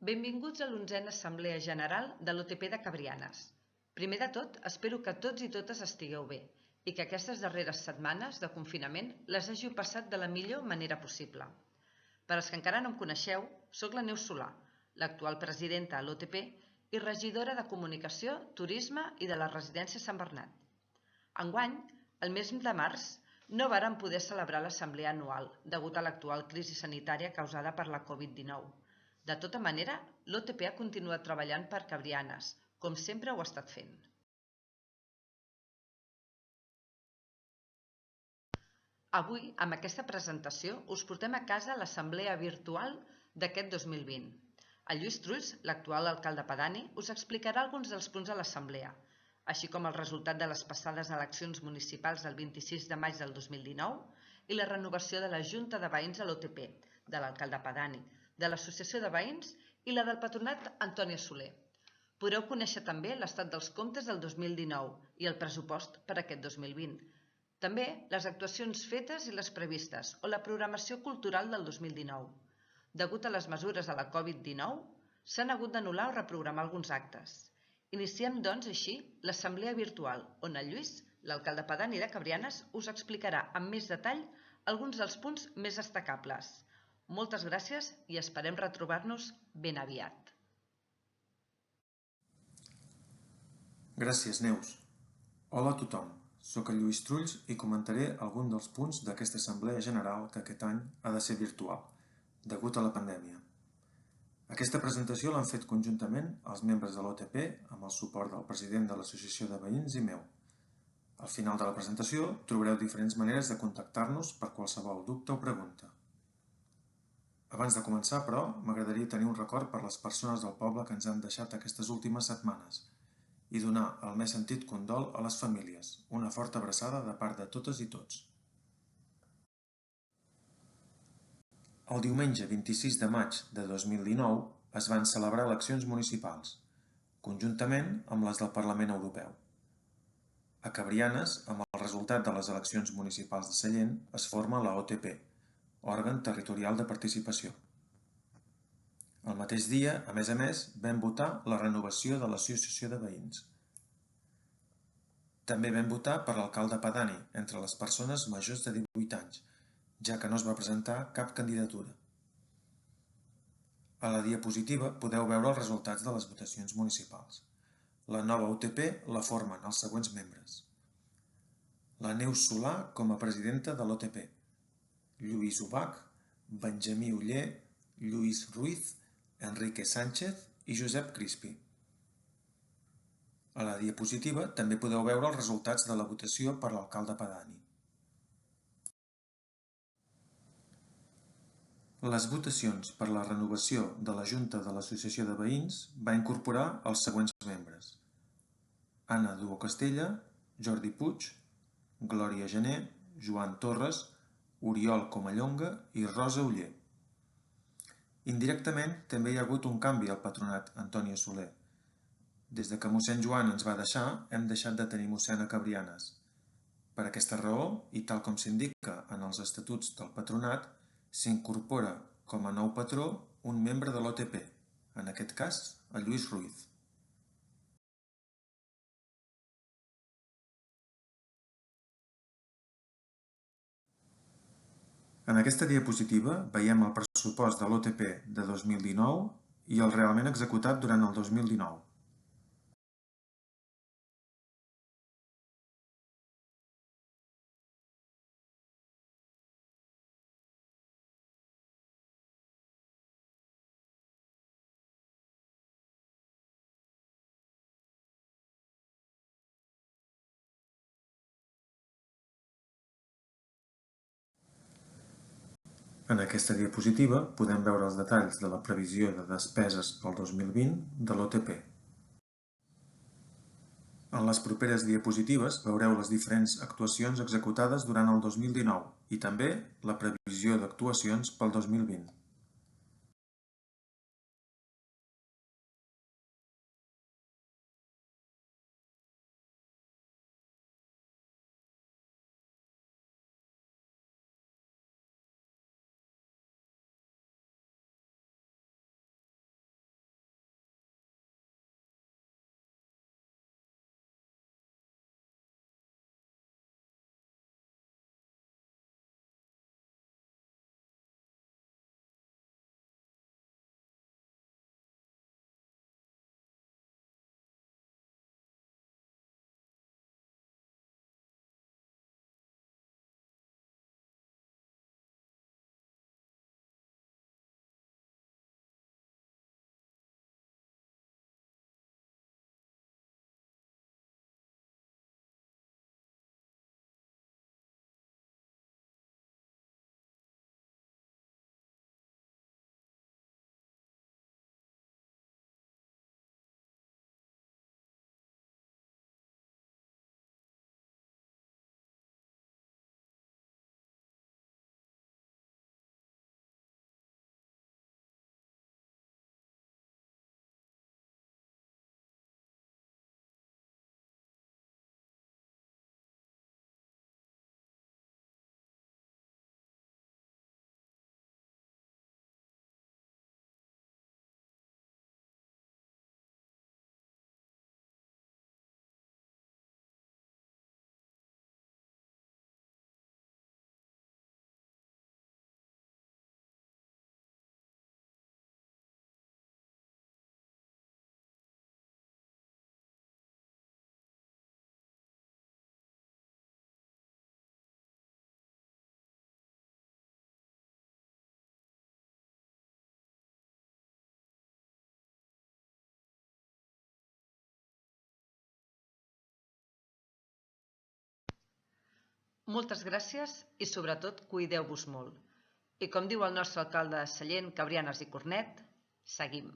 Benvinguts a l'11a Assemblea General de l'OTP de Cabrianes. Primer de tot, espero que tots i totes estigueu bé i que aquestes darreres setmanes de confinament les hàgiu passat de la millor manera possible. Per als que encara no em coneixeu, soc la Neus Solà, l'actual presidenta a l'OTP i regidora de Comunicació, Turisme i de la Residència Sant Bernat. Enguany, el mes de març, no vàrem poder celebrar l'assemblea anual degut a l'actual crisi sanitària causada per la Covid-19. De tota manera, l'OTP ha continuat treballant per Cabrianes, com sempre ho ha estat fent. Avui, amb aquesta presentació, us portem a casa l'assemblea virtual d'aquest 2020. El Lluís Trulls, l'actual alcalde pedani, us explicarà alguns dels punts de l'assemblea, així com el resultat de les passades eleccions municipals del 26 de maig del 2019 i la renovació de la Junta de Veïns a l'OTP, de l'alcalde pedani, de l'Associació de Veïns i la del Patronat Antònia Soler. Podreu conèixer també l'estat dels comptes del 2019 i el pressupost per aquest 2020. També les actuacions fetes i les previstes o la programació cultural del 2019. Degut a les mesures de la Covid-19, s'han hagut d'anul·lar o reprogramar alguns actes. Iniciem, doncs, així, l'assemblea virtual, on el Lluís, l'alcalde pedani de Cabrianes, us explicarà amb més detall alguns dels punts més destacables. Moltes gràcies i esperem retrobar-nos ben aviat. Gràcies, Neus. Hola a tothom, soc el Lluís Trulls i comentaré alguns dels punts d'aquesta assemblea general que aquest any ha de ser virtual, degut a la pandèmia. Aquesta presentació l'han fet conjuntament els membres de l'OTP amb el suport del president de l'Associació de Veïns i meu. Al final de la presentació trobareu diferents maneres de contactar-nos per qualsevol dubte o pregunta. Abans de començar, però, m'agradaria tenir un record per les persones del poble que ens han deixat aquestes últimes setmanes i donar el més sentit condol a les famílies, una forta abraçada de part de totes i tots. El diumenge 26 de maig de 2019 es van celebrar eleccions municipals, conjuntament amb les del Parlament Europeu. A Cabrianes, amb el resultat de les eleccions municipals de Sallent, es forma la OTP, òrgan territorial de participació. El mateix dia, a més, vam votar la renovació de l'Associació de Veïns. També vam votar per l'alcalde pedani entre les persones majors de 18 anys, ja que no es va presentar cap candidatura. A la diapositiva podeu veure els resultats de les votacions municipals. La nova UTP la formen els següents membres. La Neus Solà com a presidenta de l'OTP, Lluís Ubach, Benjamí Oller, Lluís Ruiz, Enrique Sánchez i Josep Crispi. A la diapositiva també podeu veure els resultats de la votació per l'alcalde pedani. Les votacions per la renovació de la Junta de l'Associació de Veïns va incorporar els següents membres: Anna Duo Castella, Jordi Puig, Glòria Gené, Joan Torres, Oriol Comallonga i Rosa Oller. Indirectament també hi ha hagut un canvi al patronat Antònia Soler. Des de que mossèn Joan ens va deixar, hem deixat de tenir mossèn a Cabrianes. Per aquesta raó, i tal com s'indica en els estatuts del patronat, s'incorpora com a nou patró un membre de l'OTP, en aquest cas, el Lluís Ruiz. En aquesta diapositiva veiem el pressupost de l'OTP de 2019 i el realment executat durant el 2019. En aquesta diapositiva podem veure els detalls de la previsió de despeses pel 2020 de l'OTP. En les properes diapositives veureu les diferents actuacions executades durant el 2019 i també la previsió d'actuacions pel 2020. moltes gràcies i sobretot cuideu-vos molt. I com diu el nostre alcalde de Sallent, Cabrianes i Cornet, seguim.